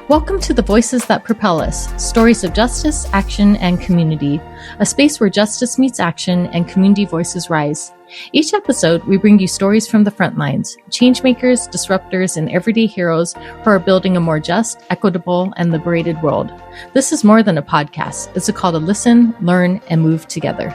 Welcome to the Voices That Propel Us, stories of justice, action, and community, a space where justice meets action and community voices rise. Each episode, we bring you stories from the front lines, changemakers, disruptors, and everyday heroes who are building a more just, equitable, and liberated world. This is more than a podcast. It's a call to listen, learn, and move together.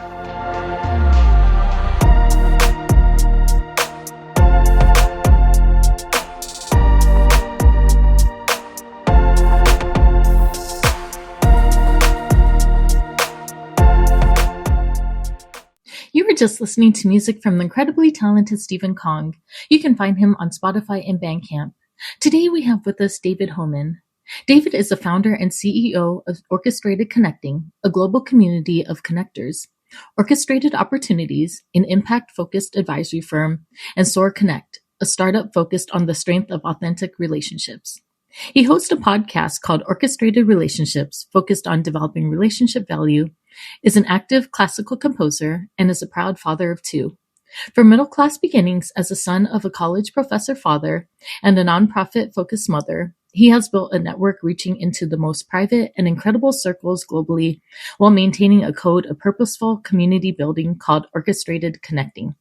You were just listening to music from the incredibly talented Stephen Kong. You can find him on Spotify and Bandcamp. Today we have with us David Homan. David is the founder and CEO of Orchestrated Connecting, a global community of connectors, Orchestrated Opportunities, an impact-focused advisory firm, and SOAR CONNECT, a startup focused on the strength of authentic relationships. He hosts a podcast called Orchestrated Relationships, focused on developing relationship value, is an active classical composer, and is a proud father of two. From middle-class beginnings as a son of a college professor father and a nonprofit-focused mother, he has built a network reaching into the most private and incredible circles globally while maintaining a code of purposeful community building called Orchestrated Connecting.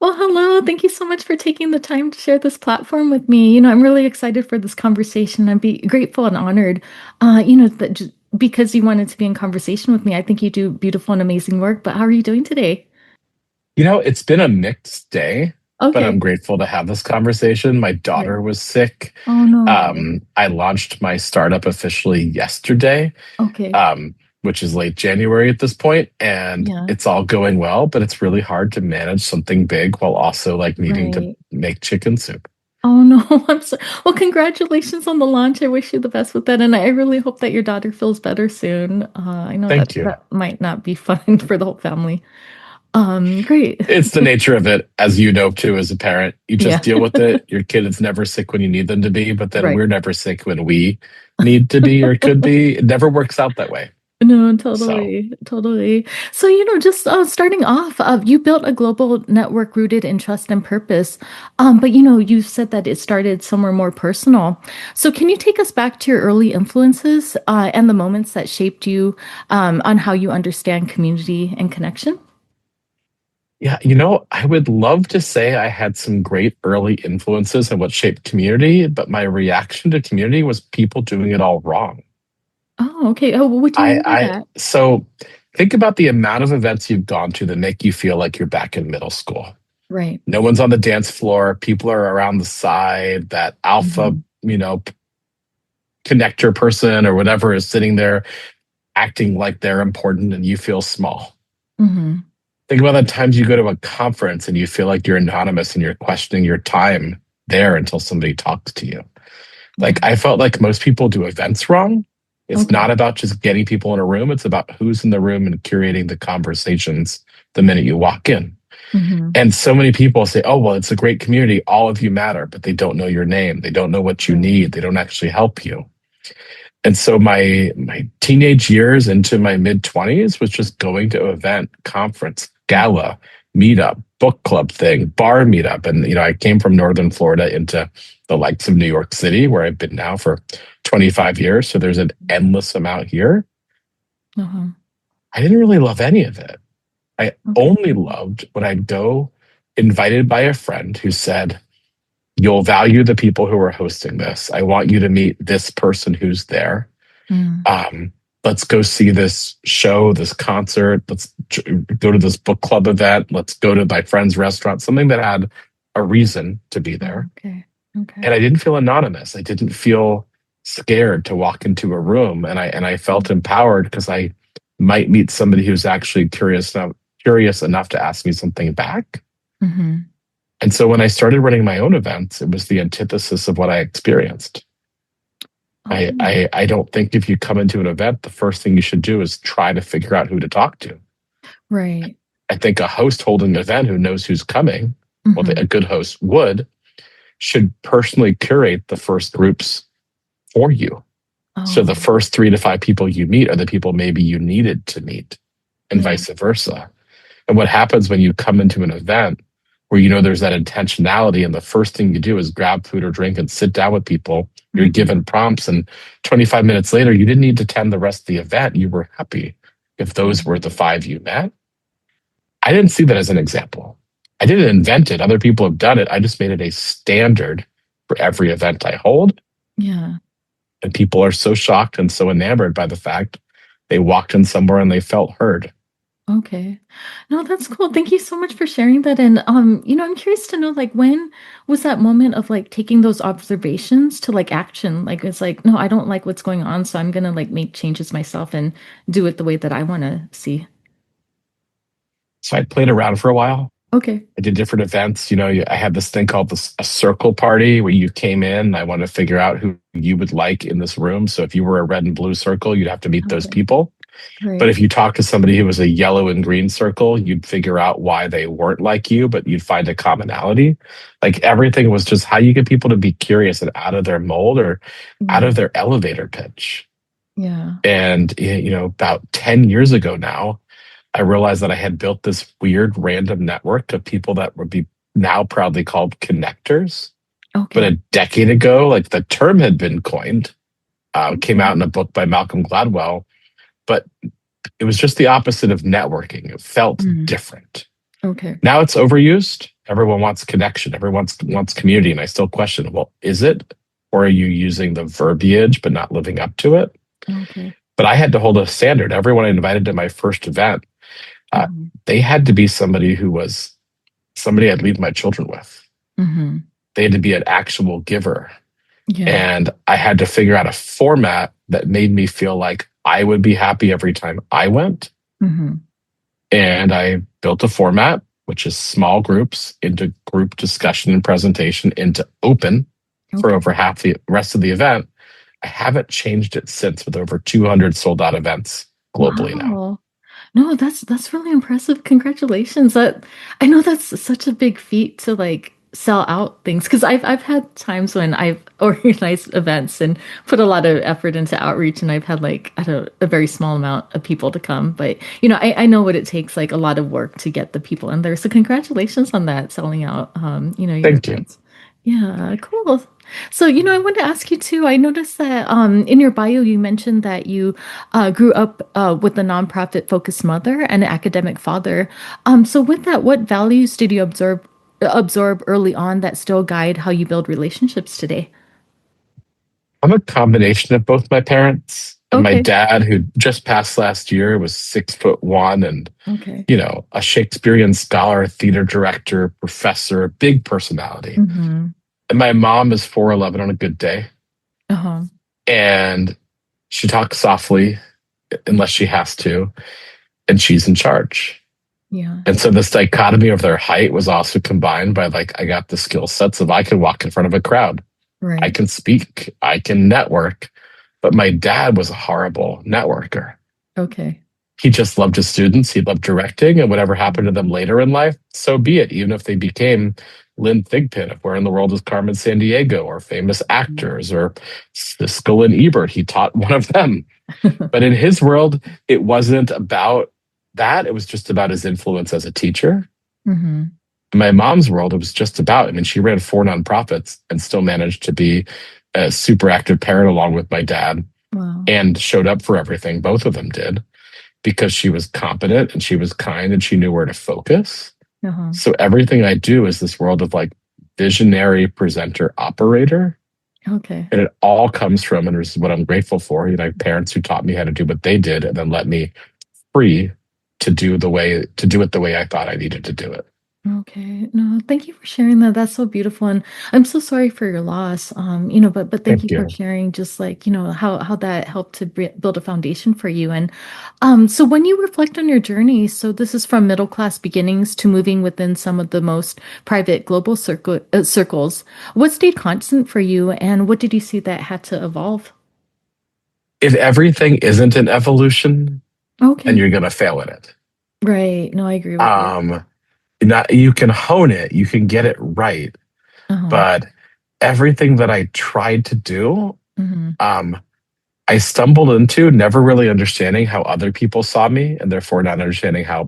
Well, hello. Thank you so much for taking the time to share this platform with me. I'm really excited for this conversation. I'd be grateful and honored, because you wanted to be in conversation with me. I think you do beautiful and amazing work, but how are you doing today? It's been a mixed day, but Okay. I'm grateful to have this conversation. My daughter was sick. Oh, no. I launched my startup officially yesterday, Okay. which is late January at this point, and Yeah. it's all going well, but it's really hard to manage something big while also needing to Right. make chicken soup. Oh, no. I'm so well, congratulations on the launch. I wish you the best with that. And I really hope that your daughter feels better soon. I know that Thank you. that might not be fun for the whole family. Great. It's the nature of it, as you know too, as a parent. You just Yeah. deal with it. Your kid is never sick when you need them to be, but then Right. we're never sick when we need to be or could be. It never works out that way. No, So. totally. So, just starting off, you built a global network rooted in trust and purpose. But, you said that it started somewhere more personal. So, can you take us back to your early influences and the moments that shaped you on how you understand community and connection? Yeah, I would love to say I had some great early influences in what shaped community, but my reaction to community was people doing it all wrong. Oh, okay. Oh, well, what do you mean by that? So think about the amount of events you've gone to that make you feel like you're back in middle school. Right. No one's on the dance floor. People are around the side. That alpha, Mhm. connector person or whatever is sitting there acting like they're important and you feel small. Mhm. Think about the times you go to a conference and you feel like you're anonymous and you're questioning your time there until somebody talks to you. Yeah. I felt like most people do events wrong. It's Okay. not about just getting people in a room. It's about who's in the room and curating the conversations the minute you walk in. Mhm. And so many people say, oh, well, it's a great community. All of you matter, but they don't know your name. They don't know what you Right. need. They don't actually help you. And so my teenage years into my mid 20s was just going to event, conference, gala, meetup, book club thing, bar meetup. And, I came from Northern Florida into the likes of New York City, where I've been now for 25 years. So there's an endless amount here. Uh-huh. I didn't really love any of it. I Okay. only loved when I'd go invited by a friend who said, you'll value the people who are hosting this. I want you to meet this person who's there. Mm. Um, let's go see this show, this concert. Let's go to this book club event. Let's go to my friend's restaurant, something that had a reason to be there. Okay. Okay. And I didn't feel anonymous. I didn't feel scared to walk into a room. And I felt empowered because I might meet somebody who's actually curious enough to ask me something back. Mm-hmm. And so when I started running my own events, it was the antithesis of what I experienced. Oh, I don't think if you come into an event, the first thing you should do is try to figure out who to talk to. right. I think a host holding an event who knows who's coming, well, Mm-hmm. a good host should personally curate the first groups for you. So the Oh, first 3 to 5 people you meet are the people maybe you needed to meet, and yeah. vice versa. And what happens when you come into an event where you know there's that intentionality, and the first thing you do is grab food or drink and sit down with people, you're Mm-hmm. given prompts, and 25 minutes later, you didn't need to attend the rest of the event. You were happy if those were the 5 you met. I didn't see that as an example. I didn't invent it. Other people have done it. I just made it a standard for every event I hold. Yeah. And people are so shocked and so enamored by the fact they walked in somewhere and they felt heard. Okay. No, that's cool. Thank you so much for sharing that. And I'm curious to know like when was that moment of like taking those observations to like action? Like it's like, no, I don't like what's going on, so I'm gonna like make changes myself and do it the way that I want to see. So I played around for a while. Okay. I did different events. I had this thing called a circle party where you came in. I wanted to figure out who you would like in this room. So if you were a red and blue circle, you'd have to meet those Okay. people. But Great. if you talk to somebody who was a yellow and green circle, you'd figure out why they weren't like you, but you'd find a commonality. Like everything was just how you get people to be curious and out of their mold or out Yeah. of their elevator pitch. Yeah. And, about 10 years ago now, I realized that I had built this weird random network of people that would be now proudly called connectors. But a Okay. decade ago, like the term had been coined, came Okay. out in a book by Malcolm Gladwell, but it was just the opposite of networking. It felt Mm. different. Okay. Now it's overused. Everyone wants connection. Everyone wants community. And I still question, well, is it? Or are you using the verbiage but not living up to it? Okay. But I had to hold a standard. Everyone I invited to my first event, uh, Mm-hmm. they had to be somebody who was somebody I'd leave my children with. Mm-hmm. They had to be an actual giver. Yeah. And I had to figure out a format that made me feel like I would be happy every time I went. Mm-hmm. And I built a format, which is small groups into group discussion and presentation into open for Okay. over half the rest of the event. I haven't changed it since, with over 200 sold out events globally now. Wow. No, that's really impressive. Congratulations. That I know that's such a big feat to like sell out things because I've had times when I've organized events and put a lot of effort into outreach and I've had like a very small amount of people to come. But I know what it takes, like a lot of work to get the people in there. So congratulations on that, selling out your Thank you. events. Yeah, cool. So, I wanted to ask you too. I noticed that in your bio, you mentioned that you grew up with a nonprofit focused mother and an academic father. So, with that, what values did you absorb early on that still guide how you build relationships today? I'm a combination of both my parents. And my Okay. dad, who just passed last year, was 6'1" and, Okay. a Shakespearean scholar, theater director, professor, big personality. Mm-hmm. And my mom is 4'11" on a good day. Uh-huh. And she talks softly unless she has to, and she's in charge. Yeah. And so this dichotomy of their height was also combined by like, I got the skill sets of I can walk in front of a crowd, I Right. can speak, I can network. But my dad was a horrible networker. Okay. He just loved his students. He loved directing, and whatever happened to them later in life, so be it. Even if they became Lynn Thigpen of Where in the World is Carmen Sandiego, or famous actors, or Siskel and Ebert, he taught one of them. But in his world, it wasn't about that. It was just about his influence as a teacher. Mm-hmm. In my mom's world, it was just about, I mean, she ran 4 nonprofits and still managed to be a super active parent along with my dad Wow. and showed up for everything. Both of them did because she was competent and she was kind and she knew where to focus. Uh-huh. So everything I do is this world of like visionary presenter operator. Okay. And it all comes from, and this is what I'm grateful for, I have parents who taught me how to do what they did and then let me free to do it the way I thought I needed to do it. Okay. No, thank you for sharing that. That's so beautiful. And I'm so sorry for your loss. But thank Thank you for you. sharing just like, how that helped to build a foundation for you. And so when you reflect on your journey, so this is from middle class beginnings to moving within some of the most private global circles. What stayed constant for you and what did you see that had to evolve? If everything isn't an evolution, then Okay. you're going to fail at it. Right. No, I agree with you. Um, not, you can hone it, you can get it right, Uh-huh. but everything that I tried to do, Mm-hmm. um, I stumbled into never really understanding how other people saw me and therefore not understanding how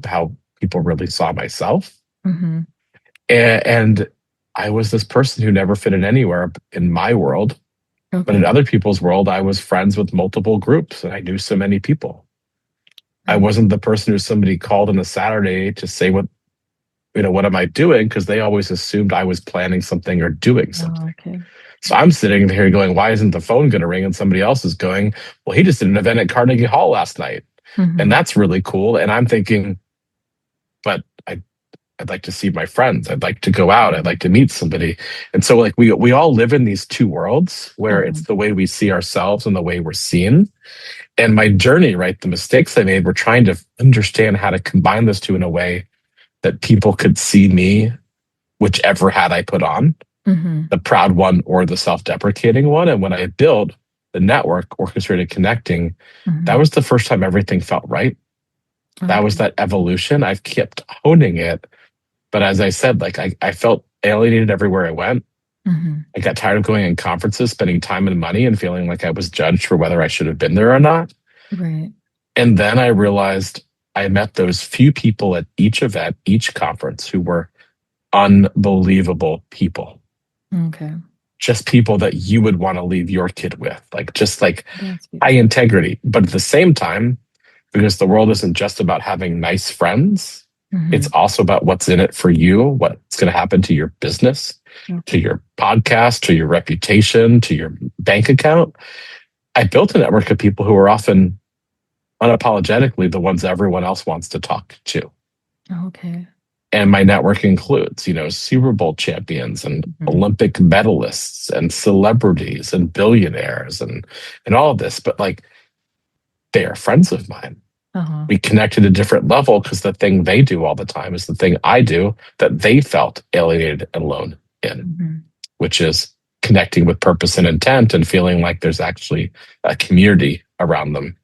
people really saw myself. Mm-hmm. And I was this person who never fit in anywhere in my world, but in Okay. other people's world, I was friends with multiple groups and I knew so many people. I Right. wasn't the person who somebody called on a Saturday to say what am I doing? Because they always assumed I was planning something or doing Oh, something. okay. So I'm sitting here going, why isn't the phone going to ring? And somebody else is going, well, he just did an event at Carnegie Hall last night. And Mm-hmm. that's really cool. And I'm thinking, but I'd like to see my friends. I'd like to go out. I'd like to meet somebody. And so like we all live in these two worlds where Uh-huh. it's the way we see ourselves and the way we're seen. And my journey, right, the mistakes I made were trying to understand how to combine those two in a way that people could see me, whichever hat I put on, Mm-hmm. the proud one or the self-deprecating one. And when I built the network, Orchestrated Connecting, that Mm-hmm. was the first time everything felt right. That was Okay. that evolution. I've kept honing it. But as I said, like I felt alienated everywhere I went. Mm-hmm. I got tired of going in conferences, spending time and money, and feeling like I was judged for whether I should have been there or not. Right. And then I realized I met those few people at each event, each conference who were unbelievable people. Okay. Just people that you would want to leave your kid with, like just like That's high beautiful. integrity. But at the same time, because the world isn't just about having nice friends, Mm-hmm. it's also about what's in it for you, what's going to happen to your business, to Okay. your podcast, to your reputation, to your bank account. I built a network of people who are often unapologetically the ones everyone else wants to talk to. Okay. And my network includes, Super Bowl champions and Mm-hmm. Olympic medalists and celebrities and billionaires and all of this. But like they are friends of mine. Uh-huh. We connect at a different level because the thing they do all the time is the thing I do that they felt alienated and alone in, Mm-hmm. which is connecting with purpose and intent and feeling like there's actually a community around them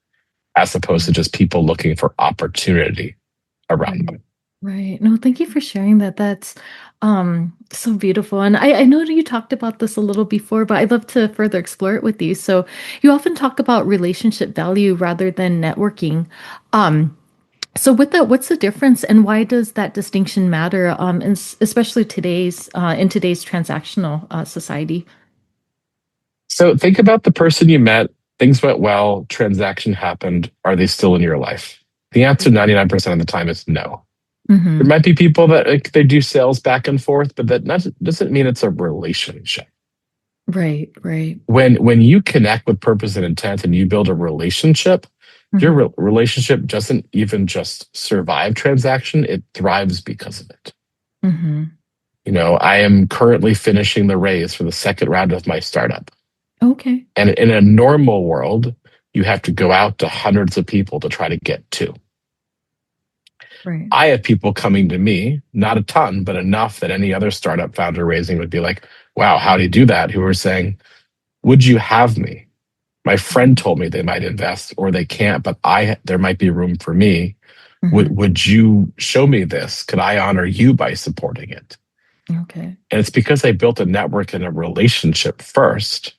as opposed to just people looking for opportunity around Right. them. Right. No, thank you for sharing that. That's so beautiful. And I know that you talked about this a little before, but I'd love to further explore it with you. So you often talk about relationship value rather than networking. Um, so with that, what's the difference and why does that distinction matter? Especially in today's transactional society. So think about the person you met, things went well, transaction happened. Are they still in your life? The answer 99% of the time is no. There Mm-hmm. might be people that like, they do sales back and forth, but doesn't mean it's a relationship. Right, right. When you connect with purpose and intent and you build a relationship, your Mm-hmm. relationship doesn't even just survive transaction, it thrives because of it. Mm-hmm. I am currently finishing the raise for the second round of my startup. Okay. And in a normal world, you have to go out to hundreds of people to try to get two. Right. I have people coming to me, not a ton, but enough that any other startup founder raising would be like, wow, how do you do that? Who are saying, would you have me? My friend told me they might invest or they can't, but there might be room for me. Mm-hmm. Would you show me this? Could I honor you by supporting it? Okay. And it's because I built a network and a relationship first,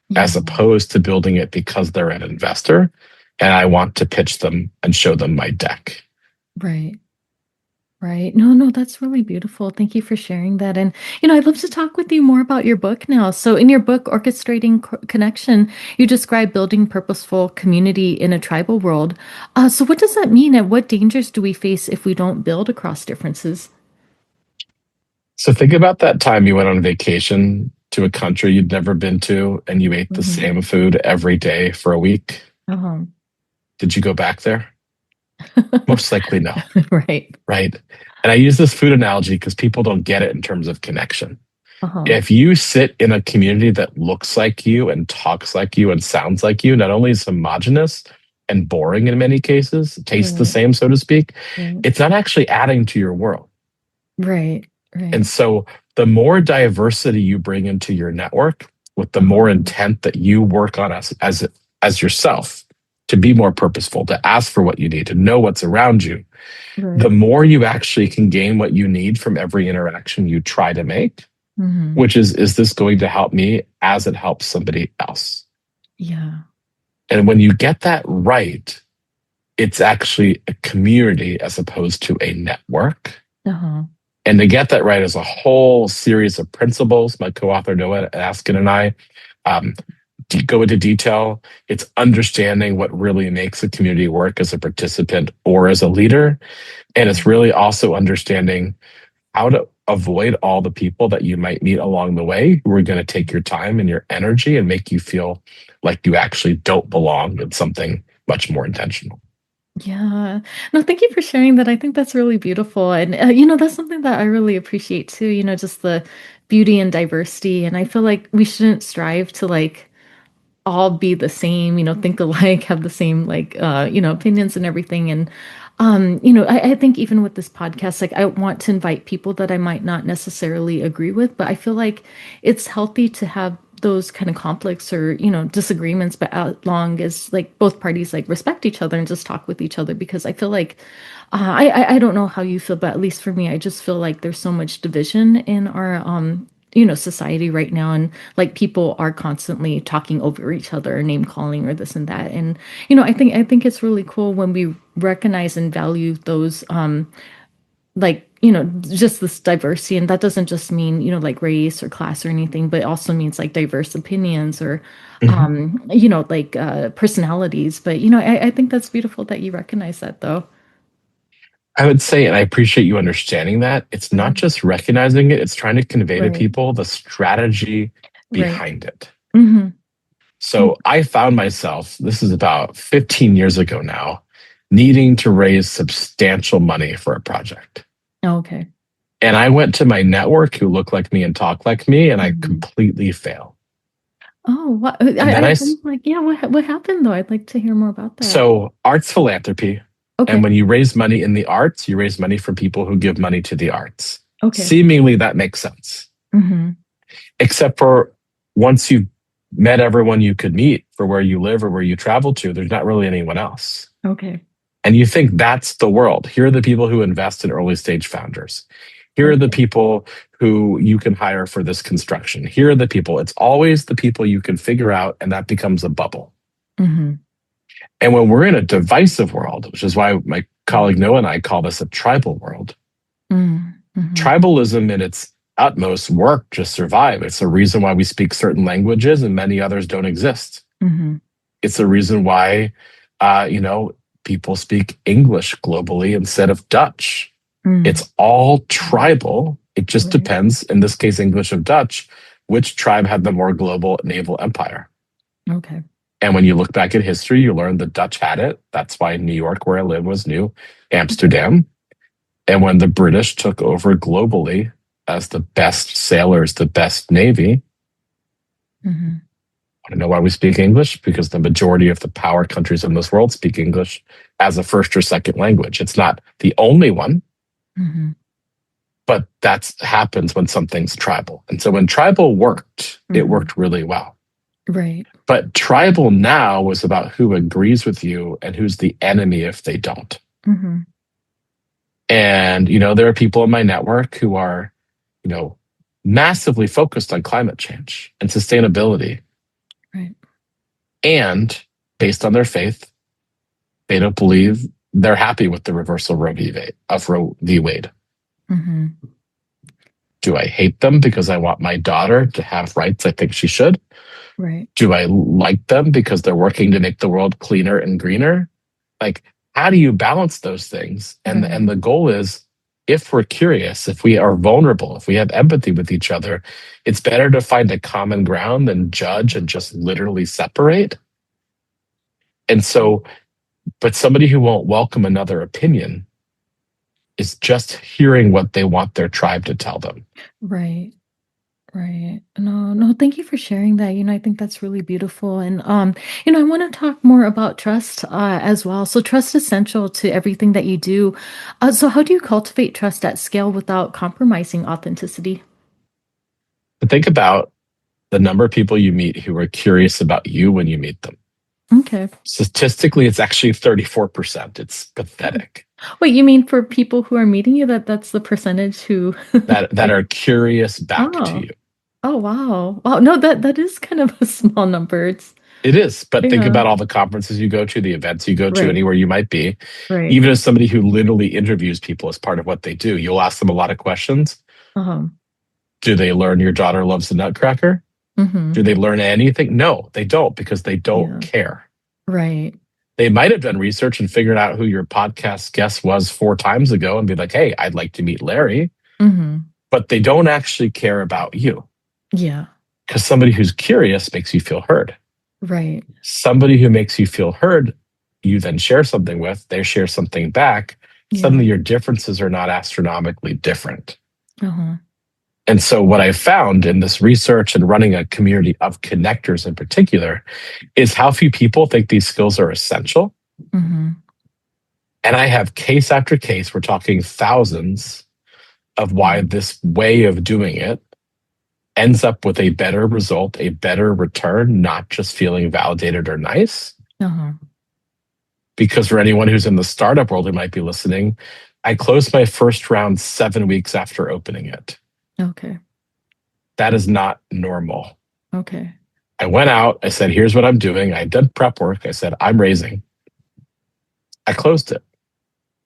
Yeah. as opposed to building it because they're an investor and I want to pitch them and show them my deck. Right. Right. No, that's really beautiful. Thank you for sharing that. And, I'd love to talk with you more about your book now. So, in your book, Orchestrating Connection, you describe building purposeful community in a tribal world. So, what does that mean? And what dangers do we face if we don't build across differences? So think about that time you went on vacation to a country you'd never been to and you ate the Hmm. same food every day for a week. Uh-huh. Did you go back there? Most likely no, Right. right? And I use this food analogy because people don't get it in terms of connection. Uh-huh. If you sit in a community that looks like you and talks like you and sounds like you, not only is homogenous and boring in many cases, tastes the Right. same, so to speak, Right. it's not actually adding to your world. Right. And Right. so the more diversity you bring into your network, with the more Uh-huh. intent that you work on as yourself to be more purposeful, to ask for what you need, to know what's around you, the Right. more you actually can gain what you need from every interaction you try to make, Hmm. which is this going to help me as it helps somebody else? Yeah. And when you get that right, it's actually a community as opposed to a network. Uh-huh. And to get that right is a whole series of principles. My co-author Noah Askin and I um, go into detail. It's understanding what really makes a community work as a participant or as a leader. And it's Right. really also understanding how to avoid all the people that you might meet along the way who are going to take your time and your energy and make you feel like you actually don't belong in something much more intentional. Yeah. No, thank you for sharing that. I think that's really beautiful. And, that's something that I really appreciate too, just the beauty and diversity. And I feel like we shouldn't strive to like all be the same, think alike, have the same like, opinions and everything. And, I think even with this podcast, like I want to invite people that I might not necessarily agree with, but I feel like it's healthy to have those kind of conflicts or disagreements, but as long as like both parties like respect each other and just talk with each other, because I feel like I don't know how you feel, but at least for me, I just feel like there's so much division in our society right now, and like people are constantly talking over each other, name calling or this and that. And I think it's really cool when we recognize and value those like just this diversity, and that doesn't just mean like race or class or anything, but it also means like diverse opinions or Mhm. like personalities. But I think that's beautiful that you recognize that though. I would say, and I appreciate you understanding that, it's not Mhm. just recognizing it, it's trying to convey to Right. people the strategy Right. behind it. Hmm. So I found myself, this is about 15 years ago now, needing to raise substantial money for a project. Okay. And I went to my network who look like me and talk like me, and I Mhm. completely failed. Oh, what? And then I'm like, yeah. What happened though? I'd like to hear more about that. so arts philanthropy. And Okay. when you raise money in the arts, you raise money from people who give money to the arts. Okay. Seemingly that makes sense, Hmm. except for once you've met everyone you could meet for where you live or where you travel to, there's not really anyone else. Okay. And you think that's the world. Here are the people who invest in early stage founders. Here are the Okay. people who you can hire for this construction. Here are the people. It's always the people you can figure out, and that becomes a bubble. Hmm. And when we're in a divisive world, which is why my colleague Right. Noah and I call this a tribal world, Mm-hmm. tribalism in its utmost work to survive. It's a reason why we speak certain languages and many others don't exist. Hmm. It's a reason why, people speak English globally instead of Dutch. Mm. It's all tribal. It just Right. depends, in this case, English of Dutch, which tribe had the more global naval empire. Okay. And when you look back at history, you learn the Dutch had it. That's why New York, where I live, was New Amsterdam. And when the British took over globally as the best sailors, the best navy, Hmm. want to know why we speak English? Because the majority of the power countries in this world speak English as a first or second language. It's not the only one, Hmm. but that happens when something's tribal. And so when tribal worked, it Hmm. worked really well. Right. But tribal now was about who agrees with you and who's the enemy if they don't. Hmm. And, there are people in my network who are, you know, massively focused on climate change and sustainability. Right. And based on their faith, they don't believe they're happy with the reversal of Roe v. Wade. Mm-hmm. Do I hate them because I want my daughter to have rights I think she should? Right. Do I like them because they're working to make the world cleaner and greener? Like, how do you balance those things? And the goal is, if we're curious, if we are vulnerable, if we have empathy with each other, it's better to find a common ground than judge and just literally separate. And so, but somebody who won't welcome another opinion is just hearing what they want their tribe to tell them. Right. Right. No, thank you for sharing that. I think that's really beautiful. And I want to talk more about trust as well. So trust is essential to everything that you do. So how do you cultivate trust at scale without compromising authenticity? But think about the number of people you meet who are curious about you when you meet them. Okay. Statistically, it's actually 34%. It's pathetic. Wait, you mean for people who are meeting you, that's the percentage who that are curious back to oh. you. Oh wow. Wow. No, that is kind of a small number. It is, but think Yeah. about all the conferences you go to, the events you go to, Right. anywhere you might be. Right. Even as somebody who literally interviews people as part of what they do, you'll ask them a lot of questions. Uh-huh. Do they learn your daughter loves the Nutcracker? Mm-hmm. Do they learn anything? No, they don't, because they don't Yeah. care. Right. They might have done research and figured out who your podcast guest was 4 times ago and be like, hey, I'd like to meet Larry. Mm-hmm. But they don't actually care about you, Yeah. because somebody who's curious makes you feel heard. Right. Somebody who makes you feel heard, you then share something with, they share something back. Yeah. Suddenly your differences are not astronomically different. Uh-huh. And so what I found in this research and running a community of connectors in particular is how few people think these skills are essential. Mm-hmm. And I have case after case, we're talking thousands, of why this way of doing it ends up with a better result, a better return, not just feeling validated or nice. Uh-huh. Because for anyone who's in the startup world who might be listening, I closed my first round 7 weeks after opening it. Okay. That is not normal. Okay. I went out, I said, here's what I'm doing. I did prep work. I said, I'm raising. I closed it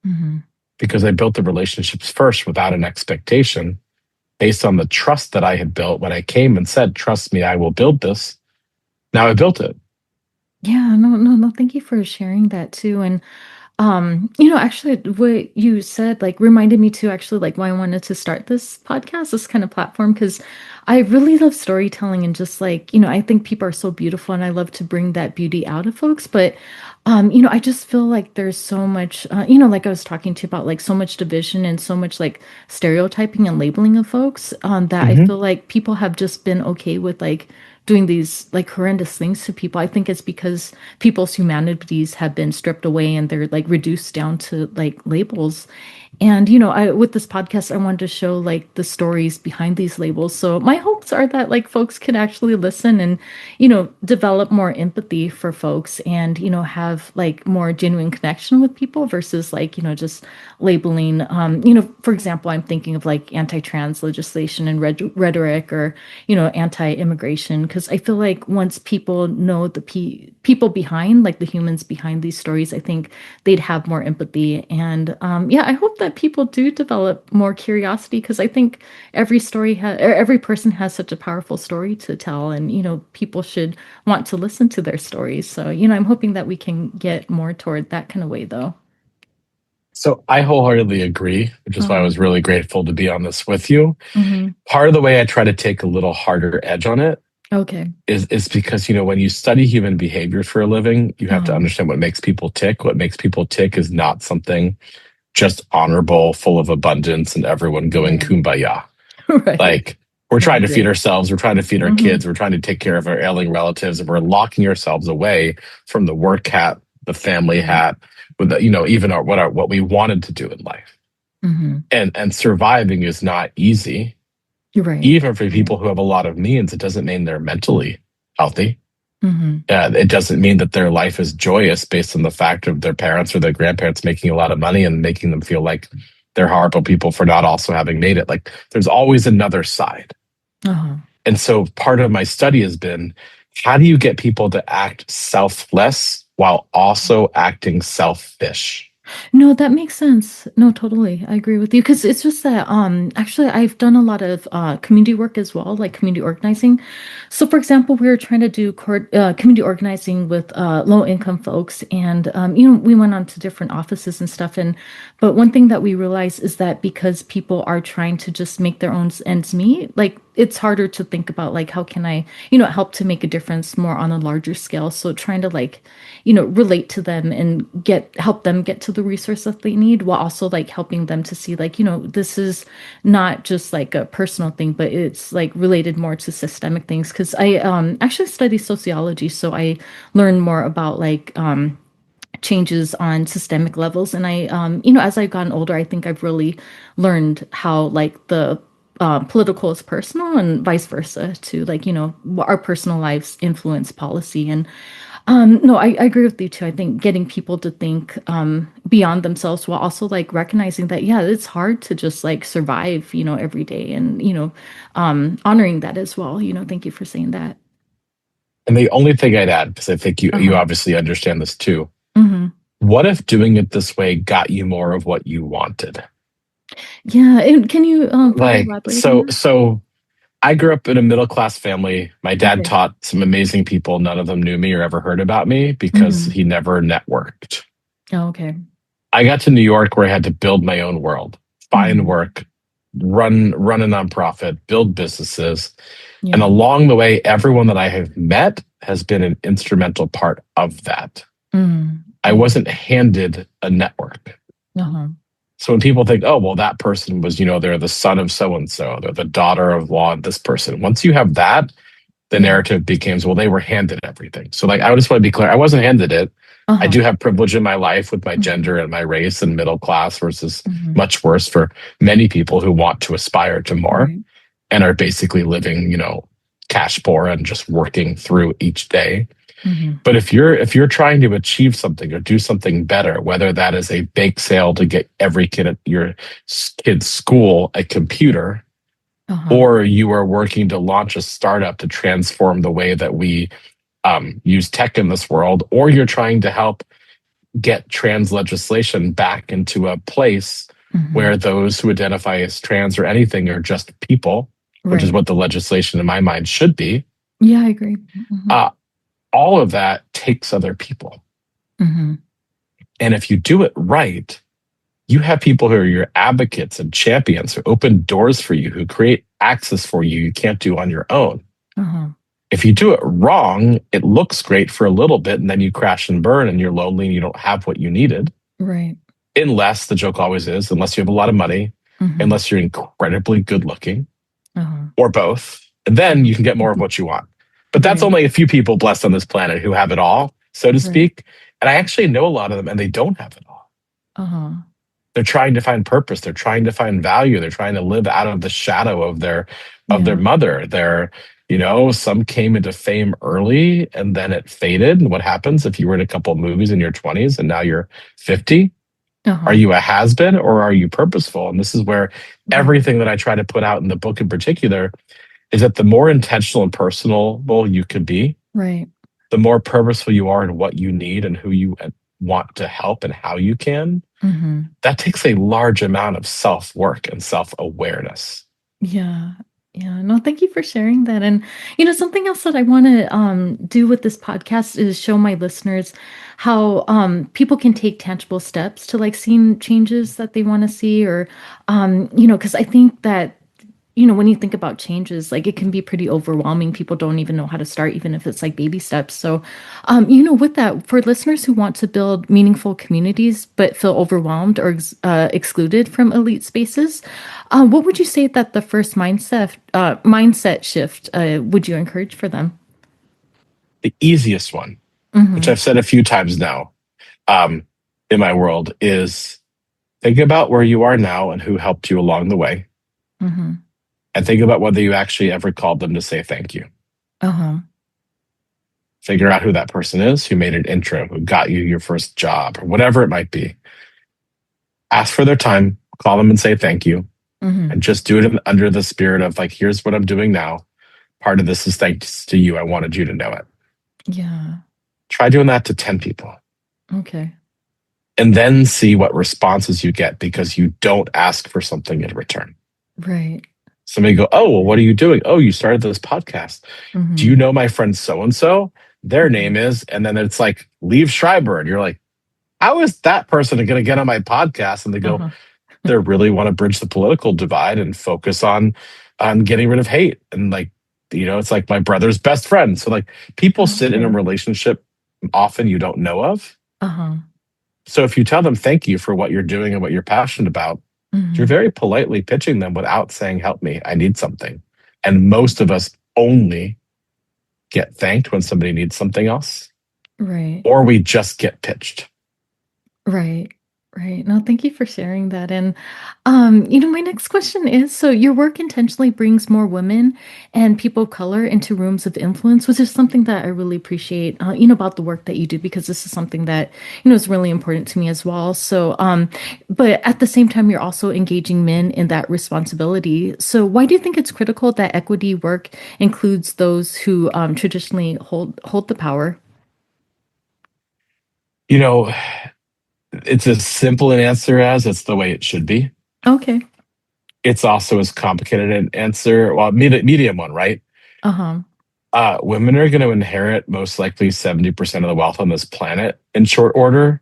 Mm-hmm. because I built the relationships first without an expectation, based on the trust that I had built when I came and said, trust me, I will build this. Now I built it. Yeah, no. Thank you for sharing that too. And actually what you said like reminded me to actually like why I wanted to start this podcast, this kind of platform, because I really love storytelling and just like, I think people are so beautiful and I love to bring that beauty out of folks. But I just feel like there's so much, like I was talking to you about like so much division and so much like stereotyping and labeling of folks, that I Mm-hmm. feel like people have just been okay with like doing these like horrendous things to people. I think it's because people's humanities have been stripped away and they're like reduced down to like labels. And I with this podcast, I wanted to show like the stories behind these labels. So my hopes are that like folks can actually listen and develop more empathy for folks and have like more genuine connection with people versus like just labeling. For example, I'm thinking of like anti-trans legislation and rhetoric or anti-immigration, because I feel like once people know the people behind, like the humans behind these stories, I think they'd have more empathy. And yeah, I hope that people do develop more curiosity, because I think every story has, or every person has such a powerful story to tell, and people should want to listen to their stories. So I'm hoping that we can get more toward that kind of way, though. So I wholeheartedly agree, which is why I Uh-huh. was really grateful to be on this with you. Mm-hmm. Part of the way I try to take a little harder edge on it Okay. is because, when you study human behavior for a living, you have to Uh-huh. understand what makes people tick. What makes people tick is not something just honorable, full of abundance, and everyone going Right. kumbaya. Right. Like, we're I trying to feed agree. ourselves, we're trying to feed our Mm-hmm. kids, we're trying to take care of our ailing relatives, and we're locking ourselves away from the work hat, the family Right. hat, with the, even what we wanted to do in life. Mm-hmm. And surviving is not easy. You're right. Even for Right. people who have a lot of means, it doesn't mean they're mentally healthy. Mm-hmm. It doesn't mean that their life is joyous based on the fact of their parents or their grandparents making a lot of money and making them feel like they're horrible people for not also having made it. Like, there's always another side. Uh-huh. And so part of my study has been, how do you get people to act selfless while also acting selfish? No, that makes sense. No, totally. I agree with you because it's just that actually I've done a lot of community work as well, like community organizing. So for example, we were trying to do community organizing with low income folks and we went on to different offices and stuff and but one thing that we realized is that because people are trying to just make their own ends meet, like it's harder to think about like how can I, help to make a difference more on a larger scale. So trying to like relate to them and help them get to the resource that they need while also like helping them to see like, this is not just like a personal thing, but it's like related more to systemic things. Because I actually study sociology, so I learn more about like changes on systemic levels. And I, as I've gotten older, I think I've really learned how like the political is personal and vice versa to like, our personal lives influence policy. And no, I agree with you too. I think getting people to think beyond themselves while also like recognizing that, yeah, it's hard to just like survive, every day and, honoring that as well. Thank you for saying that. And the only thing I'd add, because I think you Uh-huh. obviously understand this too, Hmm. what if doing it this way got you more of what you wanted? Yeah. And can you further Like, elaborate on so I grew up in a middle class family. My that? dad Okay. taught some amazing people. None of them knew me or ever heard about me because Hmm. he never networked. Oh, okay. I got to New York where I had to build my own world, find Hmm. work, run a nonprofit, build businesses. And Yeah. along the way, everyone that I have met has been an instrumental part of that. Mm. I Yeah. wasn't handed a network. Uh-huh. So when people think, oh, well, that person was, they're the son of so and so, they're the daughter of law this person. Once you have that, the Yeah. narrative becomes, well, they were handed everything. So, like, I just want to be clear, I wasn't handed it. I Uh-huh. do have privilege in my life with my Hmm. gender and my race and middle class versus Hmm. much worse for many people who want to aspire to more Right. and are basically living, cash poor and just working through each day. Hmm. But if you're trying to achieve something or do something better, whether that is a bake sale to get every kid at your kid's school a computer, Uh-huh. or you are working to launch a startup to transform the way that we use tech in this world, or you're trying to help get trans legislation back into a place Hmm. where those who identify as trans or anything are just people, which is Right. what the legislation in my mind should be. Yeah, I agree. Hmm. Uh, all of that takes other people. Hmm. And if you do it right, you have people who are your advocates and champions who open doors for you, who create access for you can't do on your own. Uh-huh. If you do it wrong, it looks great for a little bit and then you crash and burn and you're lonely and you don't have what you needed. Right. Unless the joke always is, unless you have a lot of money, Hmm. unless you're incredibly good looking Uh-huh. or both, then you can get more of what you want. But that's Right. only a few people blessed on this planet who have it all, so to Right. speak. And I actually know a lot of them and they don't have it all. Uh-huh. They're trying to find purpose, they're trying to find value, they're trying to live out of the shadow of their Yeah. mother. Some came into fame early and then it faded. And what happens if you were in a couple of movies in your 20s and now you're 50? Are Uh-huh. you a has-been or are you purposeful? And this is where Right. everything that I try to put out in the book in particular is that the more intentional and personal you can be, Right. the more purposeful you are in what you need and who you want to help and how you can. Hmm. That takes a large amount of self-work and self-awareness. Yeah. Yeah. No, thank you for sharing that. And, something else that I want to do with this podcast is show my listeners how people can take tangible steps to like seeing changes that they want to see or, because I think that when you think about changes, like it can be pretty overwhelming. People don't even know how to start, even if it's like baby steps. So, with that, for listeners who want to build meaningful communities but feel overwhelmed or excluded from elite spaces, what would you say that the first mindset shift would you encourage for them? The easiest one, which Mm-hmm. I've said a few times now um, in my world, is think about where you are now and who helped you along the way. Mm-hmm. And think about whether you actually ever called them to say thank you. Uh-huh. Figure out who that person is, who made an intro, who got you your first job, or whatever it might be. Ask for their time, call them and say thank you, Mm-hmm. and just do it under the spirit of like, here's what I'm doing now. Part of this is thanks to you. I wanted you to know it. Yeah. Try doing that to 10 people. Okay. and then see what responses you get because you don't ask for something in return. Right. Somebody go, oh, well, what are you doing? Oh, you started this podcast. Do you Mm-hmm. know my friend so and so? Their Mm-hmm. name is, and then it's like, Leave Schreiber. And you're like, how is that person going to get on my podcast? And they go, Uh-huh. they really want to bridge the political divide and focus on getting rid of hate. And like, it's like my brother's best friend. So like people sit in a Okay. relationship often you don't know of. Uh-huh. So if you tell them thank you for what you're doing and what you're passionate about, you're Mm-hmm. very politely pitching them without saying, help me, I need something. And most of us only get thanked when somebody needs something else, Right. or we just get pitched. Right. Right. No, thank you for sharing that. And, my next question is, so your work intentionally brings more women and people of color into rooms of influence, which is something that I really appreciate, about the work that you do, because this is something that, is really important to me as well. So, but at the same time, you're also engaging men in that responsibility. So why do you think it's critical that equity work includes those who traditionally hold the power? You know, it's as simple an answer as it's the way it should be. Okay. It's also as complicated an answer, well, medium one, right? Uh-huh. Women are going to inherit most likely 70% of the wealth on this planet in short order.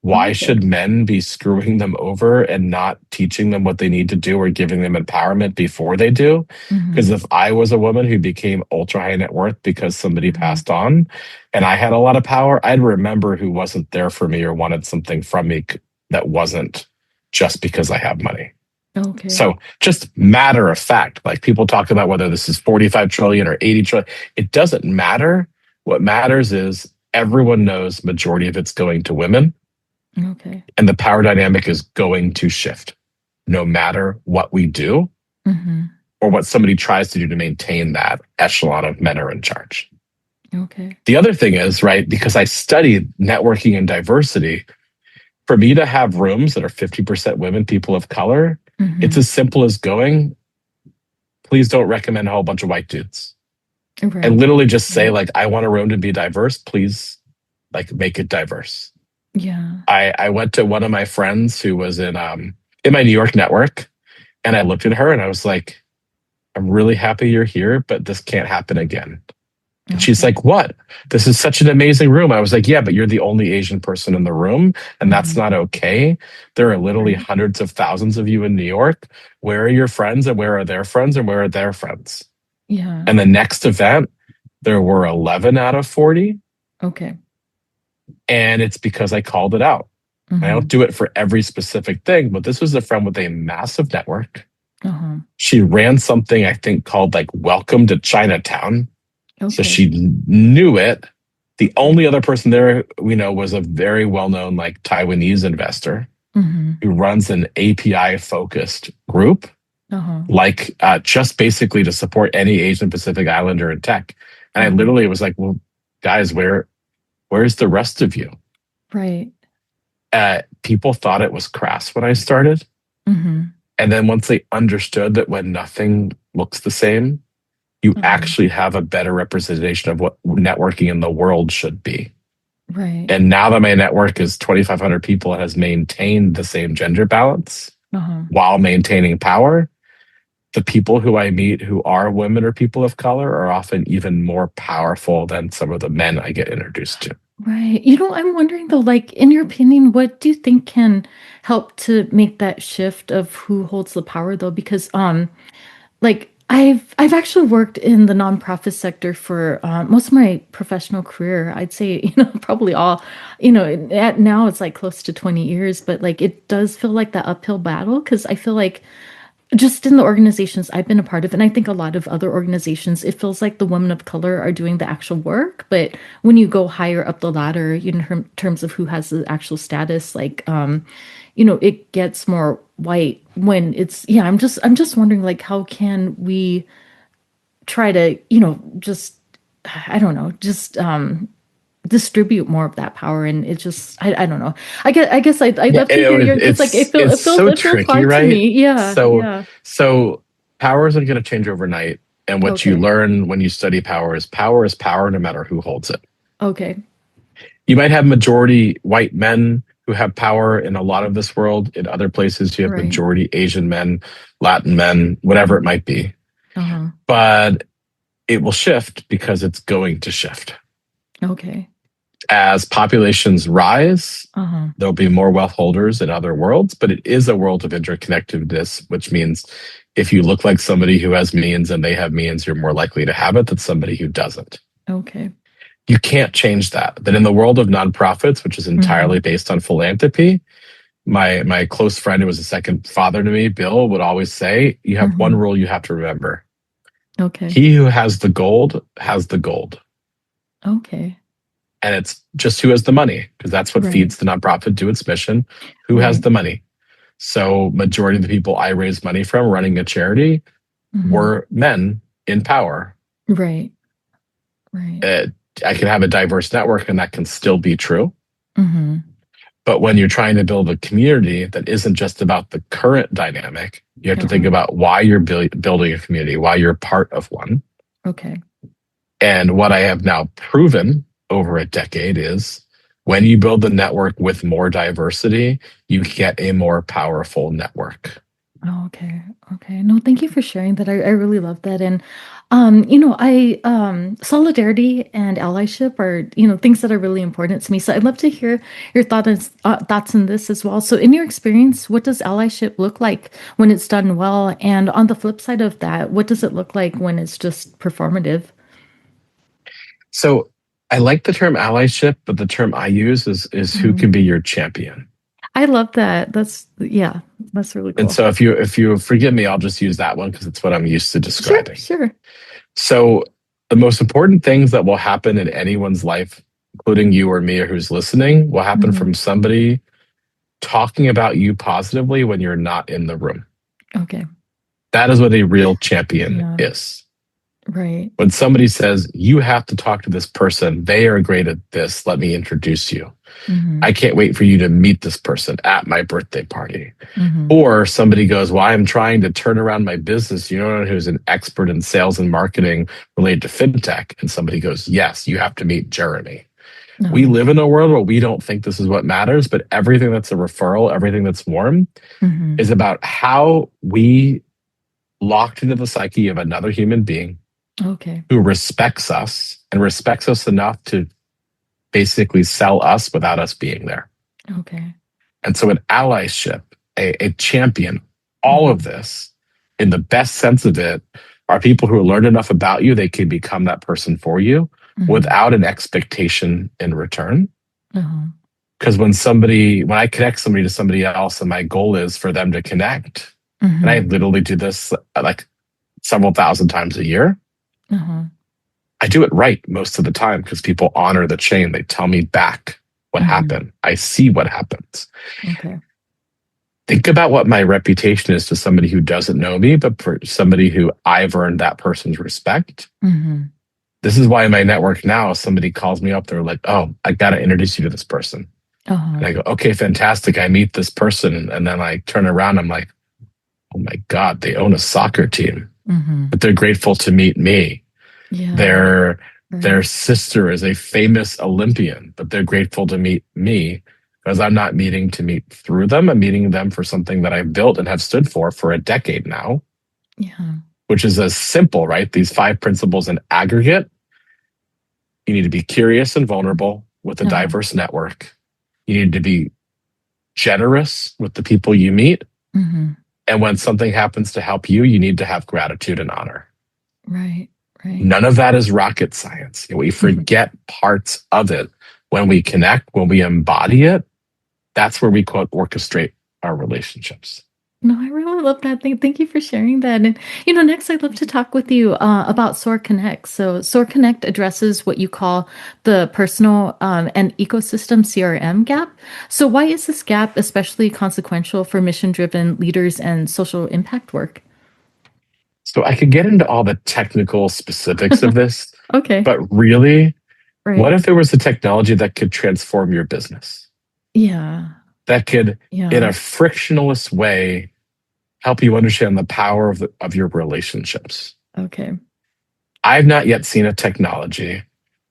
Why Okay. should men be screwing them over and not teaching them what they need to do or giving them empowerment before they do? Because Mm-hmm. if I was a woman who became ultra high net worth because somebody Mm-hmm. passed on and I had a lot of power, I'd remember who wasn't there for me or wanted something from me that wasn't just because I have money. Okay. So just matter of fact, like people talk about whether this is 45 trillion or 80 trillion, it doesn't matter. What matters is everyone knows majority of it's going to women Okay. and the power dynamic is going to shift no matter what we do Mm-hmm. or what somebody tries to do to maintain that echelon of men are in charge. Okay. The other thing is, right, because I studied networking and diversity, for me to have rooms that are 50% women, people of color, it's Mm-hmm. as simple as going, please don't recommend a whole bunch of white dudes. And Right. literally just say, Right. like, I want a room to be diverse. Please, like, make it diverse. Yeah. I went to one of my friends who was in my New York network, and I looked at her and I was like, I'm really happy you're here, but this can't happen again. And she's Okay. like, what? This is such an amazing room. I was like, yeah, but you're the only Asian person in the room, and that's Mm-hmm. not okay. There are literally Right. hundreds of thousands of you in New York. Where are your friends, and where are their friends, and where are their friends? Yeah. And the next event, there were 11 out of 40, Okay. and it's because I called it out. I don't Mm-hmm. do it for every specific thing, but this was a friend with a massive network. Uh-huh. She ran something I think called like Welcome to Chinatown. So Okay. she knew it. The only other person there we know was a very well-known like Taiwanese investor Mm-hmm. who runs an API focused group, Uh-huh. like just basically to support any Asian Pacific Islander in tech. And I Uh-huh. literally was like, well, guys, where's the rest of you? Right. People thought it was crass when I started. Mm-hmm. And then once they understood that when nothing looks the same, you Uh-huh. actually have a better representation of what networking in the world should be. Right. And now that my network is 2,500 people and has maintained the same gender balance Uh-huh. while maintaining power, the people who I meet who are women or people of color are often even more powerful than some of the men I get introduced to. Right. I'm wondering though, like, in your opinion, what do you think can help to make that shift of who holds the power though? Because like I've actually worked in the nonprofit sector for most of my professional career. I'd say, probably all, at now it's like close to 20 years, but like it does feel like that uphill battle because I feel like just in the organizations I've been a part of, and I think a lot of other organizations, it feels like the women of color are doing the actual work. But when you go higher up the ladder, in terms of who has the actual status, like, it gets more white when it's, yeah, I'm just wondering, like, how can we try to, just, I don't know, just, distribute more of that power and it just I don't know I guess I'd Yeah, love to hear your because like it's it feels so it feels tricky, hard to right? me, yeah, So yeah. so power isn't going to change overnight, and what you Okay. learn when you study power is power no matter who holds it. Okay. You might have majority white men who have power in a lot of this world. In other places, you have Right. majority Asian men, Latin men, whatever it might be. Uh-huh. But it will shift because it's going to shift. Okay. As populations rise, Uh-huh. there'll be more wealth holders in other worlds, but it is a world of interconnectedness, which means if you look like somebody who has means and they have means, you're more likely to have it than somebody who doesn't. Okay. You can't change that. That in the world of nonprofits, which is entirely based on philanthropy, my close friend who was a second father to me, Bill, would always say, you have one rule you have to remember. Okay. He who has the gold has the gold. Okay. And it's just who has the money, because that's what Right. feeds the nonprofit to its mission. Who has Right. the money? So majority of the people I raise money from running a charity were men in power. Right. Right. I can have a diverse network and that can still be true. Mm-hmm. But when you're trying to build a community that isn't just about the current dynamic, you have to think about why you're building a community, why you're part of one. Okay. And what I have now proven over a decade is when you build the network with more diversity, you get a more powerful network. Oh, okay. Okay. No, thank you for sharing that. I really love that. And solidarity and allyship are, things that are really important to me. So I'd love to hear your thoughts on this as well. So in your experience, what does allyship look like when it's done well? And on the flip side of that, what does it look like when it's just performative? So I like the term allyship, but the term I use is who can be your champion. I love that. That's really And cool. so if you forgive me, I'll just use that one because it's what I'm used to describing. Sure. So the most important things that will happen in anyone's life, including you or me or who's listening, will happen from somebody talking about you positively when you're not in the room. Okay. That is what a real champion is. Right. When somebody says, you have to talk to this person, they are great at this, let me introduce you. I can't wait for you to meet this person at my birthday party. Or somebody goes, well, I'm trying to turn around my business. You know who's an expert in sales and marketing related to fintech? And somebody goes, yes, you have to meet Jeremy. We live in a world where we don't think this is what matters, but everything that's a referral, everything that's warm is about how we locked into the psyche of another human being who respects us and respects us enough to basically sell us without us being there. Okay. And so an allyship, a champion, all of this, in the best sense of it, are people who learn enough about you, they can become that person for you without an expectation in return. Because when I connect somebody to somebody else and my goal is for them to connect, and I literally do this like several thousand times a year, I do it right most of the time because people honor the chain. They tell me back what happened. I see what happens. Okay. Think about what my reputation is to somebody who doesn't know me, but for somebody who I've earned that person's respect. This is why in my network now, somebody calls me up, they're like, oh, I got to introduce you to this person. And I go, okay, fantastic. I meet this person. And then I turn around, I'm like, oh my God, they own a soccer team, but they're grateful to meet me. Yeah. Their sister is a famous Olympian, but they're grateful to meet me because I'm not meeting to meet through them. I'm meeting them for something that I've built and have stood for a decade now. Yeah. Which is as simple, right? These 5 principles in aggregate. You need to be curious and vulnerable with a diverse network. You need to be generous with the people you meet. And when something happens to help you, you need to have gratitude and honor. Right. None of that is rocket science. We forget parts of it. When we connect, when we embody it, that's where we quote orchestrate our relationships. No, I really love that. Thank you for sharing that. And, next I'd love to talk with you about SOAR Connect. So SOAR Connect addresses what you call the personal and ecosystem CRM gap. So why is this gap especially consequential for mission-driven leaders and social impact work? So I could get into all the technical specifics of this, Okay. but really, what Right. if there was a technology that could transform your business? Yeah. That could, in Yeah. a frictionless way, help you understand the power of your relationships. Okay. I've not yet seen a technology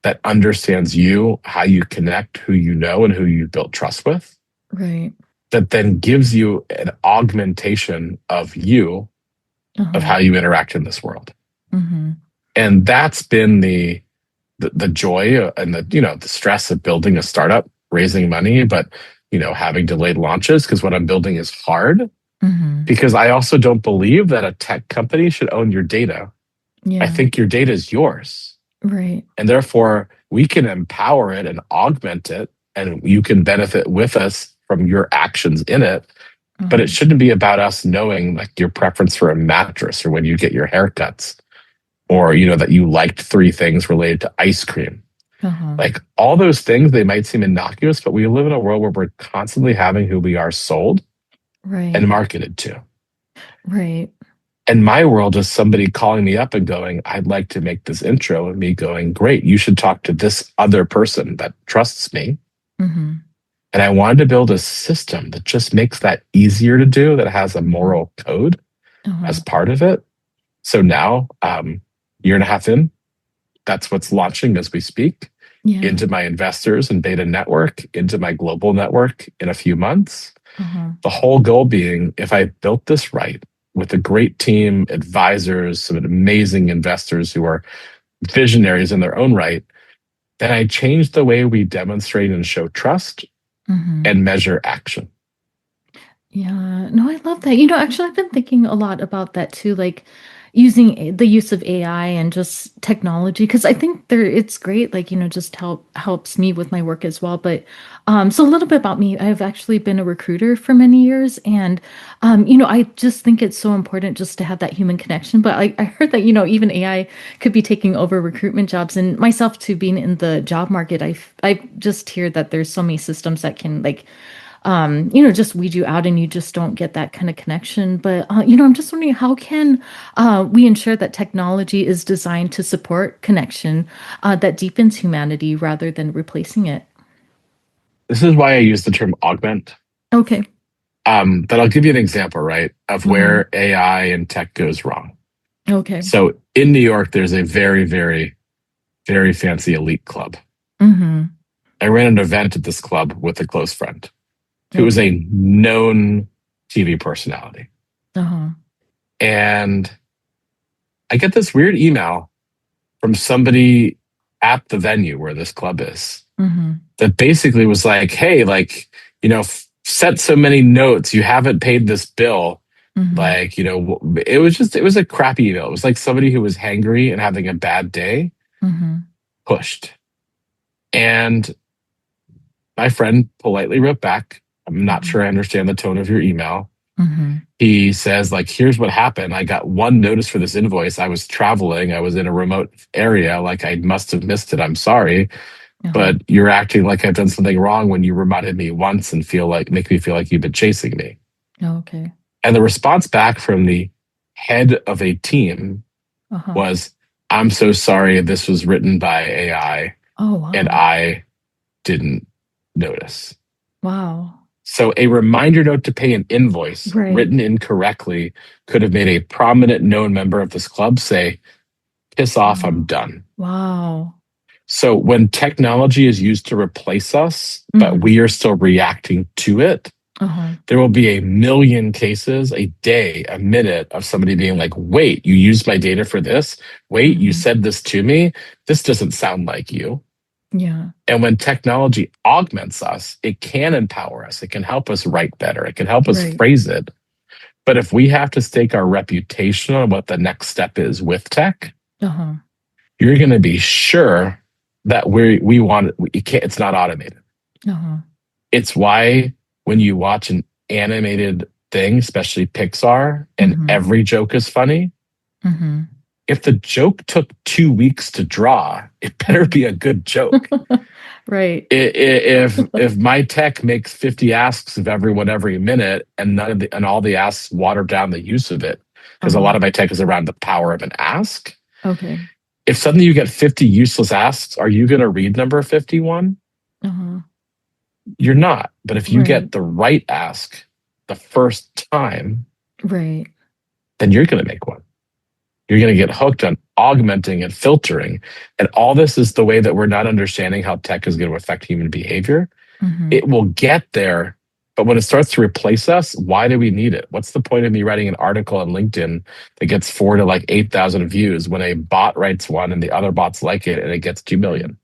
that understands you, how you connect, who you know, and who you build trust with. Right. that then gives you an augmentation of you, of Uh-huh. how you interact in this world. Mm-hmm. And that's been the joy and the stress of building a startup, raising money, but having delayed launches because what I'm building is hard. Mm-hmm. Because I also don't believe that a tech company should own your data. I Yeah. think your data is yours. Right. And therefore, we can empower it and augment it, and you can benefit with us from your actions in it. But it Uh-huh. shouldn't be about us knowing like your preference for a mattress or when you get your haircuts or that you liked three things related to ice cream. Uh-huh. Like all those things, they might seem innocuous, but we live in a world where we're constantly having who we are sold and Right. marketed to. Right. And my world is somebody calling me up and going, I'd like to make this intro, and me going, great, you should talk to this other person that trusts me. Mm-hmm. And I wanted to build a system that just makes that easier to do, that has a Mm-hmm. moral code as Uh-huh. part of it. So now, year and a half in, that's what's launching as we speak Yeah. into my investors and beta network, into my global network in a few months. Uh-huh. The whole goal being, if I built this right with a great team, advisors, some amazing investors who are visionaries in their own right, then I change the way we demonstrate and show trust Mm-hmm. and measure action. Yeah, no, I love that. Actually, I've been thinking a lot about that too, like using the use of AI and just technology, because I think it's great, like, just helps me with my work as well. But so a little bit about me, I've actually been a recruiter for many years, and I just think it's so important just to have that human connection. But I heard that, even AI could be taking over recruitment jobs, and myself too, being in the job market, I just hear that there's so many systems that can like just weed you out and you just don't get that kind of connection. But, I'm just wondering how can we ensure that technology is designed to support connection that deepens humanity rather than replacing it? This is why I use the term augment. Okay. But I'll give you an example, right, of Uh-huh. where AI and tech goes wrong. Okay. So in New York, there's a very, very, very fancy elite club. Mm-hmm. I ran an event at this club with a close friend who is Okay. a known TV personality. Uh-huh. And I get this weird email from somebody at the venue where this club is Mm-hmm. that basically was like, hey, set so many notes, you haven't paid this bill. Mm-hmm. It was a crappy email. It was like somebody who was hangry and having a bad day Mm-hmm. pushed. And my friend politely wrote back, I'm not Mm-hmm. sure I understand the tone of your email. Mm-hmm. He says, like, here's what happened. I got one notice for this invoice. I was traveling. I was in a remote area. Like, I must have missed it. I'm sorry. Uh-huh. But you're acting like I've done something wrong when you reminded me once and make me feel like you've been chasing me. Okay. And the response back from the head of a team Uh-huh. was, I'm so sorry. This was written by AI Oh, and wow. I didn't notice. Wow. So a reminder note to pay an invoice Right. written incorrectly could have made a prominent known member of this club say, piss off, I'm Wow. done. Wow. So when technology is used to replace us, but Mm-hmm. we are still reacting to it, Uh-huh. there will be a million cases a day, a minute of somebody being like, wait, you used my data for this? Wait, you Mm-hmm. said this to me? This doesn't sound like you. Yeah. And when technology augments us, it can empower us. It can help us write better. It can help us Right. phrase it. But if we have to stake our reputation on what the next step is with tech, Uh-huh. you're going to be sure that we want it. It's not automated. Uh-huh. It's why when you watch an animated thing, especially Pixar, and Mm-hmm. every joke is funny, Mm-hmm. if the joke took 2 weeks to draw, it better Mhm. be a good joke. Right. If my tech makes 50 asks of everyone every minute and and all the asks water down the use of it, because a Uh-huh. lot of my tech is around the power of an ask. Okay. If suddenly you get 50 useless asks, are you going to read number 51? Uh-huh. You're not. But if you Right. get the right ask the first time, Right. then you're going to make one. You're going to get hooked on augmenting and filtering. And all this is the way that we're not understanding how tech is going to affect human behavior. Mm-hmm. It will get there But when it starts to replace us, why do we need it? What's the point of me writing an article on LinkedIn that gets 4 to like 8,000 views when a bot writes one and the other bots like it and it gets 2 million?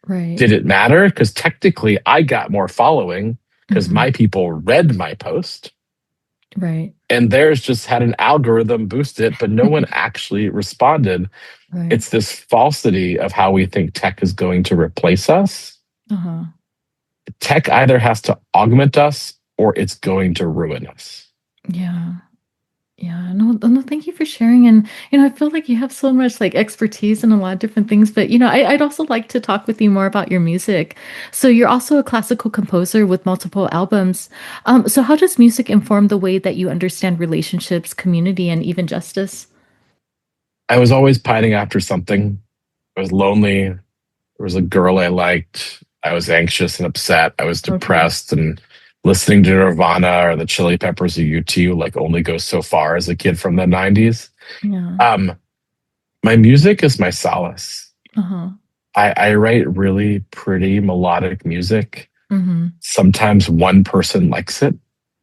Right. Did it matter? Because technically I got more following because my people read my post. Right. And theirs just had an algorithm boost it, but no one actually responded. Right. It's this falsity of how we think tech is going to replace us. Uh-huh. Tech either has to augment us or it's going to ruin us. Yeah. Yeah. No, thank you for sharing. And, I feel like you have so much like expertise in a lot of different things, but, I'd also like to talk with you more about your music. So you're also a classical composer with multiple albums. So how does music inform the way that you understand relationships, community, and even justice? I was always pining after something. I was lonely. There was a girl I liked. I was anxious and upset. I was Okay. depressed, and listening to Nirvana or the Chili Peppers or U2 like only goes so far as a kid from the 90s. Yeah. Um, my music is my solace. Uh-huh. I write really pretty melodic music. Mm-hmm. Sometimes one person likes it,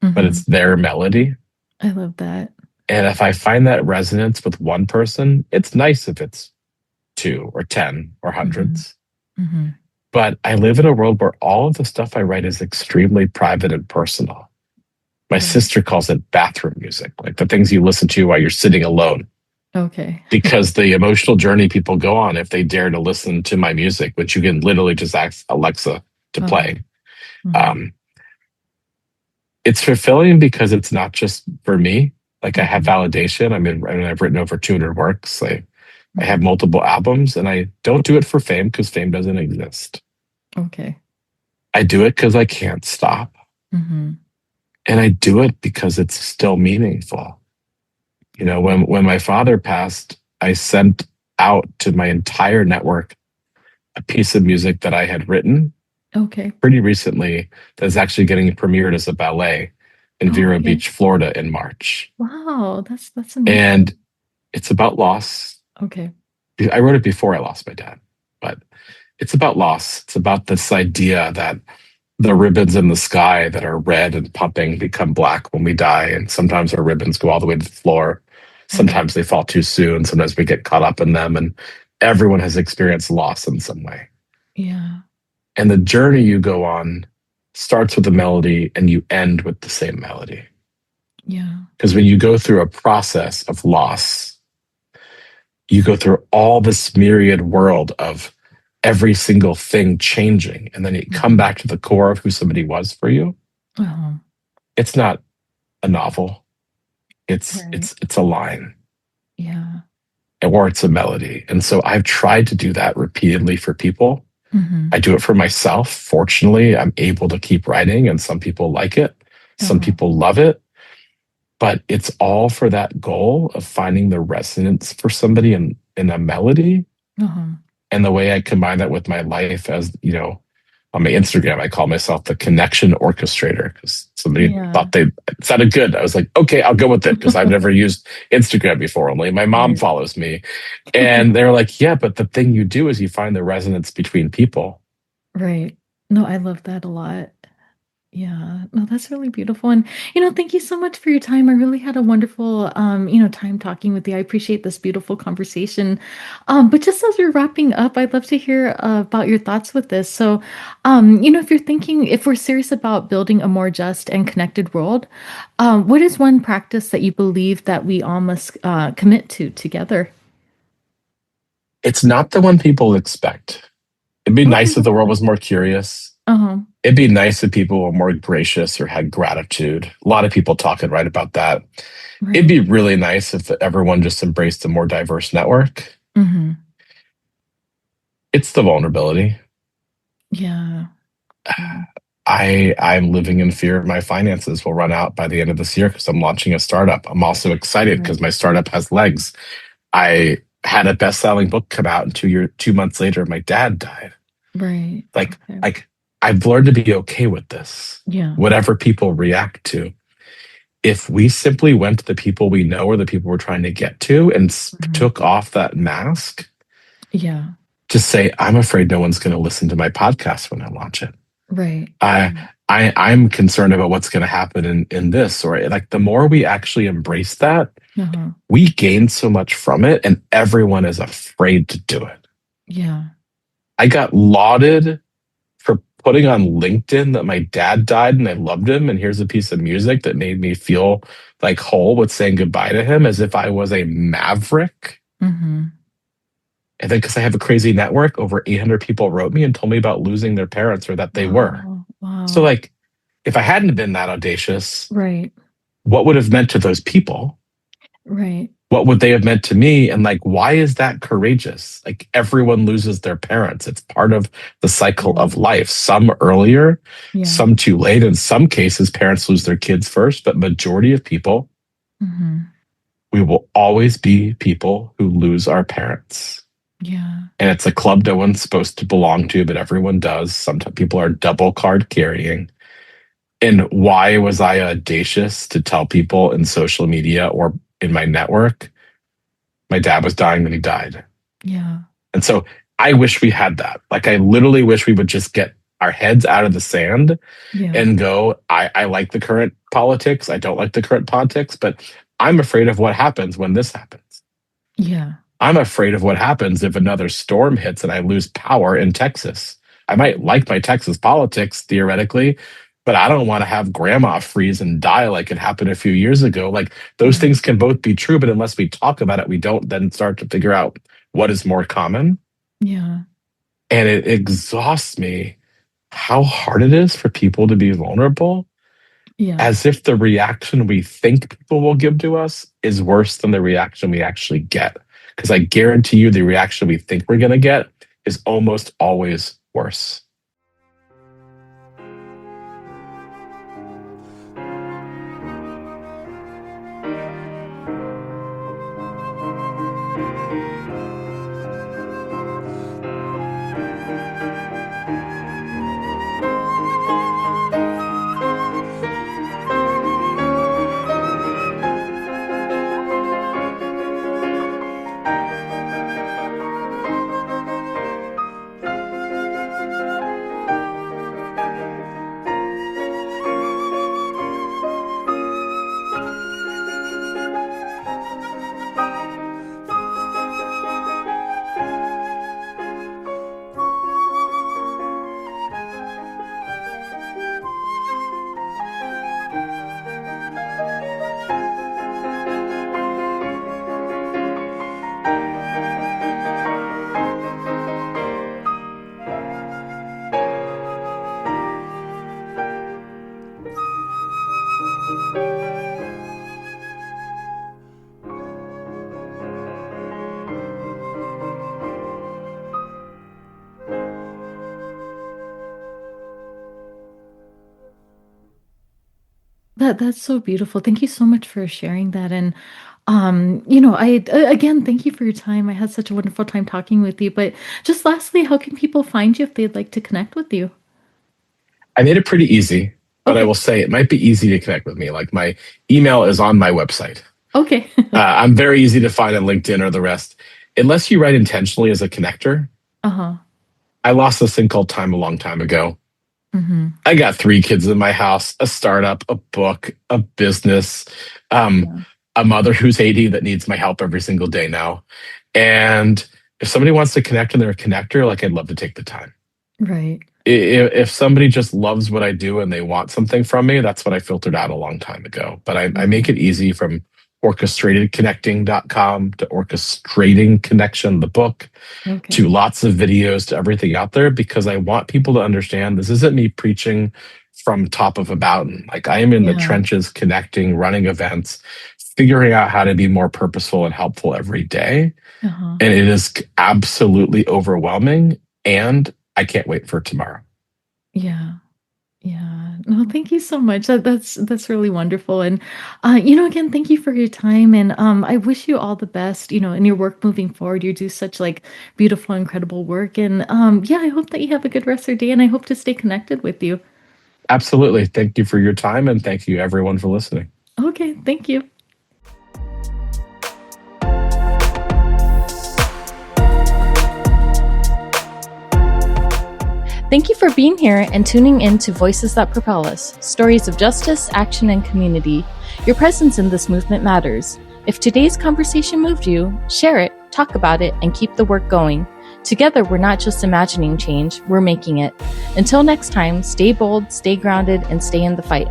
but Mm-hmm. it's their melody. I love that. And if I find that resonance with one person, it's nice if it's two or 10 or Mm-hmm. hundreds. Mm-hmm. But I live in a world where all of the stuff I write is extremely private and personal. My Right. sister calls it bathroom music, like the things you listen to while you're sitting alone, Okay. because the emotional journey people go on if they dare to listen to my music, which you can literally just ask Alexa to Uh-huh. play. Mm-hmm. Um, it's fulfilling because it's not just for me. Like I have Mm-hmm. validation. I've written over 200 works. I have Mm-hmm. multiple albums, and I don't do it for fame because fame doesn't exist. Okay. I do it because I can't stop. Mm-hmm. And I do it because it's still meaningful. When my father passed, I sent out to my entire network a piece of music that I had written Okay. pretty recently that's actually getting premiered as a ballet in Oh, Vero okay. Beach, Florida in March. Wow, that's amazing. And it's about loss. Okay. I wrote it before I lost my dad, but it's about loss. It's about this idea that the ribbons in the sky that are red and pumping become black when we die. And sometimes our ribbons go all the way to the floor. Right. Sometimes they fall too soon. Sometimes we get caught up in them. And everyone has experienced loss in some way. Yeah. And the journey you go on starts with a melody and you end with the same melody. Yeah. Because when you go through a process of loss, you go through all this myriad world of every single thing changing. And then you come Mhm. back to the core of who somebody was for you. Uh-huh. It's not a novel. It's Right. it's it's a line Yeah. or it's a melody. And so I've tried to do that repeatedly for people. Mm-hmm. I do it for myself. Fortunately, I'm able to keep writing and some people like it. Some Uh-huh. people love it, but it's all for that goal of finding the resonance for somebody in a melody. Uh-huh. And the way I combine that with my life, as on my Instagram, I call myself the connection orchestrator because somebody Yeah. thought they it sounded good. I was like, okay, I'll go with it because I've never used Instagram before. Only my mom Right. follows me. And they're like, yeah, but the thing you do is you find the resonance between people. Right. No, I love that a lot. Yeah, no, that's really beautiful. And, thank you so much for your time. I really had a wonderful, time talking with you. I appreciate this beautiful conversation. But just as we're wrapping up, I'd love to hear about your thoughts with this. So, if we're serious about building a more just and connected world, what is one practice that you believe that we all must commit to together? It's not the one people expect. It'd be Okay, nice if what's the world that? was more curious. Uh-huh. It'd be nice if people were more gracious or had gratitude. A lot of people talk and write about that. It'd Right. be really nice if everyone just embraced a more diverse network. Mm-hmm. It's the vulnerability. Yeah. Yeah. I'm living in fear my finances will run out by the end of this year because I'm launching a startup. I'm also excited because Right. my startup has legs. I had a best-selling book come out, and 2 months later, my dad died. Right. Like, Okay. like I've learned to be okay with this, Yeah. whatever people react to. If we simply went to the people we know or the people we're trying to get to and Mhm. took off that mask, Yeah. just say, I'm afraid no one's going to listen to my podcast when I launch it. Right. I Right. I'm concerned about what's going to happen in this, or like the more we actually embrace that, Uh-huh. we gain so much from it, and everyone is afraid to do it. Yeah. I got lauded for putting on LinkedIn that my dad died and I loved him, and here's a piece of music that made me feel like whole with saying goodbye to him, as if I was a maverick. Mm-hmm. And then because I have a crazy network, over 800 people wrote me and told me about losing their parents or that they were. Wow. So, Wow. like, if I hadn't been that audacious, Right. what would have meant to those people? Right. What would they have meant to me? And like, why is that courageous? Like, everyone loses their parents. It's part of the cycle Yeah. of life. Some earlier, Yeah. some too late. In some cases, parents lose their kids first, but majority of people, Mm-hmm. we will always be people who lose our parents. Yeah. And it's a club no one's supposed to belong to, but everyone does. Sometimes people are double card carrying. And why was I audacious to tell people in social media or in my network, my dad was dying when he died? Yeah. And so I wish we had that. Like, I literally wish we would just get our heads out of the sand Yeah. and go, I like the current politics. I don't like the current politics, but I'm afraid of what happens when this happens. Yeah. I'm afraid of what happens if another storm hits and I lose power in Texas. I might like my Texas politics theoretically, but I don't want to have grandma freeze and die like it happened a few years ago. Like, those Right. things can both be true, but unless we talk about it, we don't then start to figure out what is more common. Yeah. And it exhausts me how hard it is for people to be vulnerable, Yeah. as if the reaction we think people will give to us is worse than the reaction we actually get. Because I guarantee you, the reaction we think we're going to get is almost always worse. That's so beautiful. Thank you so much for sharing that. And again, thank you for your time. I had such a wonderful time talking with you. But just lastly, how can people find you if they'd like to connect with you? I made it pretty easy, but I Okay. will say it might be easy to connect with me. Like, my email is on my website. Okay. I'm very easy to find on LinkedIn or the rest. Unless you write intentionally as a connector, Uh-huh. I lost this thing called time a long time ago. Mm-hmm. I got 3 kids in my house, a startup, a book, a business, um, Yeah. a mother who's 80 that needs my help every single day now. And if somebody wants to connect and they're a connector, like, I'd love to take the time. Right. If somebody just loves what I do and they want something from me, that's what I filtered out a long time ago. But I Yeah. make it easy, from orchestratedconnecting.com to orchestrating connection, the book, Okay. to lots of videos, to everything out there, because I want people to understand this isn't me preaching from top of a mountain. Like, I am in the Yeah. trenches, connecting, running events, figuring out how to be more purposeful and helpful every day. Uh-huh. And it is absolutely overwhelming. And I can't wait for tomorrow. Yeah. Yeah. No, thank you so much. That's really wonderful. And again, thank you for your time. And I wish you all the best, in your work moving forward. You do such like beautiful, incredible work. And yeah, I hope that you have a good rest of your day and I hope to stay connected with you. Absolutely. Thank you for your time. And thank you, everyone, for listening. Okay, thank you. Thank you for being here and tuning in to Voices That Propel Us, stories of justice, action, and community. Your presence in this movement matters. If today's conversation moved you, share it, talk about it, and keep the work going. Together, we're not just imagining change, we're making it. Until next time, stay bold, stay grounded, and stay in the fight.